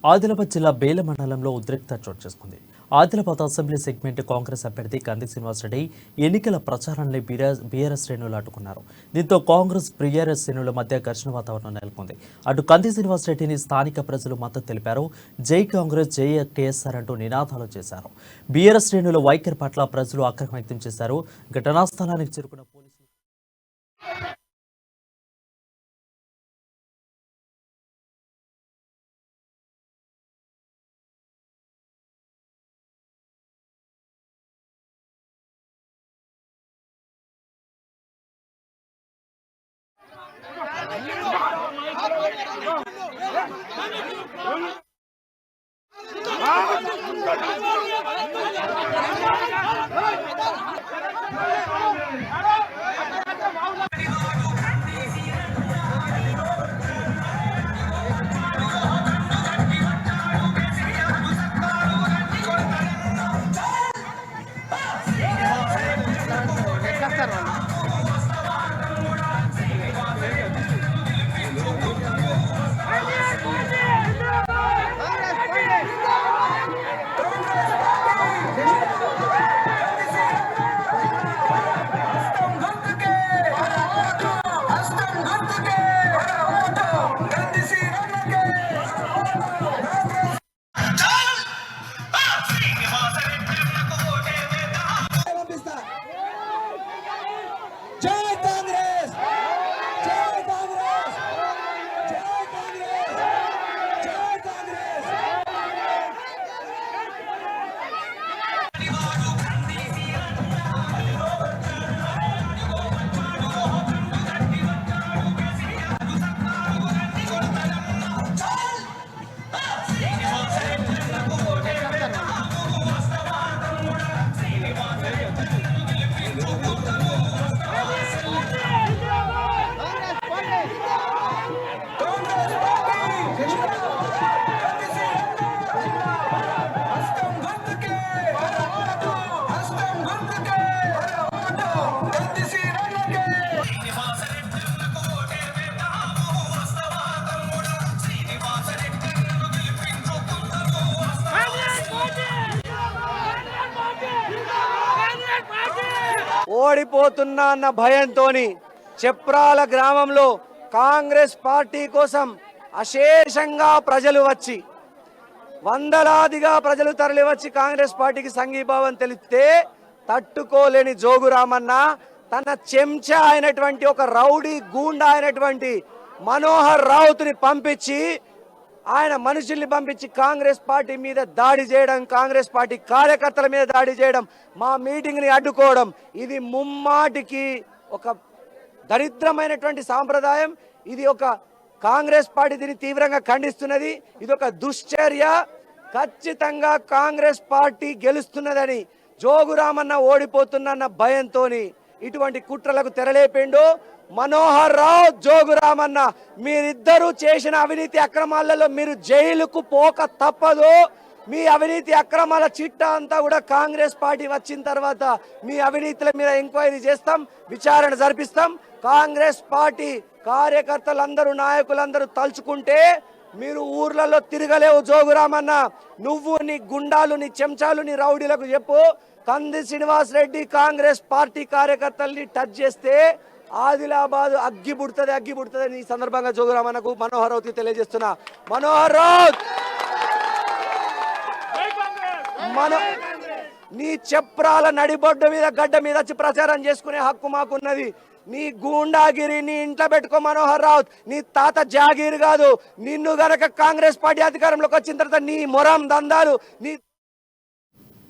ఆదిలాబాద్ జిల్లా బేల మండలంలో ఉద్రిక్తత చోటు చేసుకుంది. ఆదిలాబాద్ అసెంబ్లీ సెగ్మెంట్ కాంగ్రెస్ అభ్యర్థి కంది శ్రీనివాసరెడ్డి ఎన్నికల ప్రచారాన్ని బీఆర్ఎస్ శ్రేణులు అడ్డుకున్నారు. దీంతో కాంగ్రెస్ బీఆర్ఎస్ శ్రేణుల మధ్య ఘర్షణ వాతావరణం నెలకొంది. అటు కంది శ్రీనివాసరెడ్డిని స్థానిక ప్రజలు మద్దతు తెలిపారు. జై కాంగ్రెస్, జై కేఎస్ఆర్ అంటూ నినాదాలు చేశారు. బీఆర్ఎస్ శ్రేణుల వైఖరి పట్ల ప్రజలు ఆగ్రహం వ్యక్తం చేశారు. ఘటనా స్థలానికి చేరుకున్న పోలీసులు ఓడిపోతున్నా అన్న భయంతోని చెప్రాల గ్రామంలో కాంగ్రెస్ పార్టీ కోసం అశేషంగా ప్రజలు వచ్చి వందలాదిగా ప్రజలు తరలి వచ్చి కాంగ్రెస్ పార్టీకి సంఘీభావం తెలిపితే తట్టుకోలేని జోగురామన్న తన చెంచా అయినటువంటి ఒక రౌడీ గూండా అయినటువంటి మనోహర్ రావుత్ని పంపించి ఆయన మనుషుల్ని పంపించి కాంగ్రెస్ పార్టీ మీద దాడి చేయడం, కాంగ్రెస్ పార్టీ కార్యకర్తల మీద దాడి చేయడం, మా మీటింగ్ని అడ్డుకోవడం, ఇది ముమ్మాటికి ఒక దరిద్రమైనటువంటి సాంప్రదాయం. ఇది ఒక కాంగ్రెస్ పార్టీ దీన్ని తీవ్రంగా ఖండిస్తున్నది. ఇది ఒక దుశ్చర్య. ఖచ్చితంగా కాంగ్రెస్ పార్టీ గెలుస్తున్నదని జోగురామన్న ఓడిపోతున్న భయంతో ఇటువంటి కుట్రలకు తెరలేపిండు. మనోహర్ రావు, జోగురామన్న మీరిద్దరూ చేసిన అవినీతి అక్రమాలలో మీరు జైలుకు పోక తప్పదు. మీ అవినీతి అక్రమాల చిట్టా అంతా కూడా కాంగ్రెస్ పార్టీ వచ్చిన తర్వాత మీ అవినీతుల మీద ఎంక్వైరీ చేస్తాం, విచారణ జరిపిస్తాం. కాంగ్రెస్ పార్టీ కార్యకర్తలందరూ, నాయకులందరూ తలుచుకుంటే మీరు ఊర్లలో తిరగలేవు. జోగురామన్న నువ్వు, నీ గుండాలు, నీ చెంచాలు, నీ రౌడీలకు చెప్పు, కంది శ్రీనివాసరెడ్డి కాంగ్రెస్ పార్టీ కార్యకర్తల్ని టచ్ చేస్తే ఆదిలాబాద్ అగ్గి పుడుతుంది ఈ సందర్భంగా జోగురామన్నకు, మనోహర్ రావుకి తెలియజేస్తున్నా. మనోహర్ రావు, నీ చెప్రాల నడిబొడ్డు మీద గడ్డ మీద వచ్చి ప్రచారం చేసుకునే హక్కు మాకున్నది. నీ గూండాగిరి నీ ఇంట్లో పెట్టుకో మనోహర్ రావు. నీ తాత జాగీర్ కాదు. నిన్ను గనక కాంగ్రెస్ పార్టీ అధికారంలోకి వచ్చిన తర్వాత నీ మొరం దందాలు, నీ